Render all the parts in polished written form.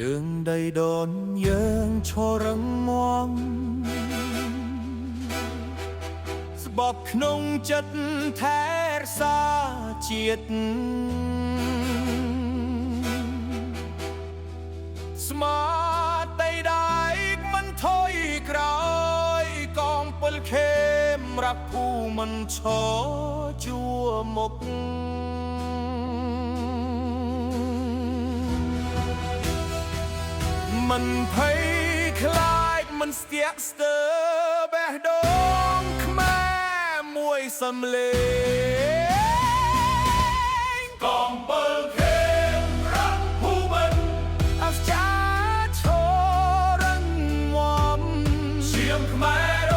ជើងដីដូនយើងឈររឹងមាំស្បប់ក្នុងចិត្តថែរក្សាជាតិស្មាតដីដែកមិនថយក្រោយកងពលខេមរកភូមិនឈរជួមុខមិនភ័យខ្លាចមិនស្ទាក់ស្ទើរបេះដូងខ្មែរមួយសំលេងកងពលខេមរកភូមិនអស្ចារ្យឈររឹងមាំឈាមខ្មែរ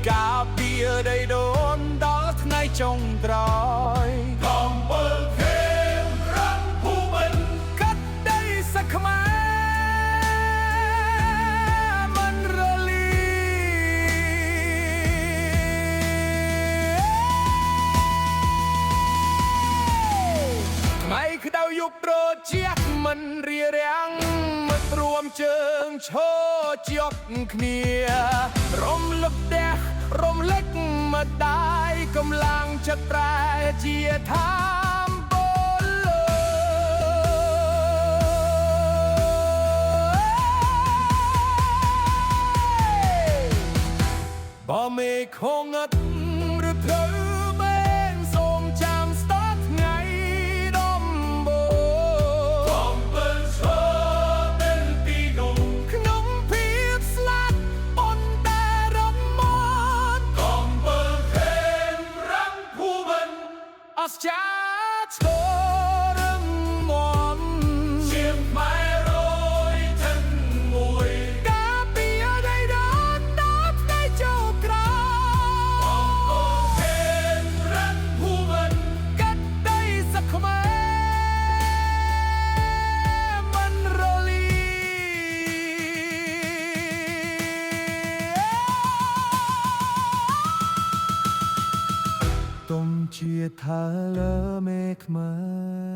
101ការពារដីដូនដល់ថ្ងៃចុងក្រោយកងពលខេមរកភូមិនកាត់ដីសខ្មែរមិនរលីថ្ងៃក្តៅយប់ត្រជាក់មិនរារាំងមិនរួមជើងឈរជាប់គ្នារំលឹកផ្ទះរំលេចម្ដាយកម្លាំងចិត្តប្រែជាថាមពលបើមេឃងឹតឬត្រូវបែងសូមចាំស្ដាប់ថ្ងៃដំបូងកំពិលឈរពេលពីនោះក្នុងភាពស្លាប់ប៉ុន្តែរំមាត់កំពិលខេមរកភូមិនអស្ចារ្យឈររឹងមាំឈាមខ្មែរ101ការពារដីដូនដល់ថ្ងៃចុងក្រោយកាត់ដីសខ្មែរមិនរលីទុំជាថាលើមេខ្មែរ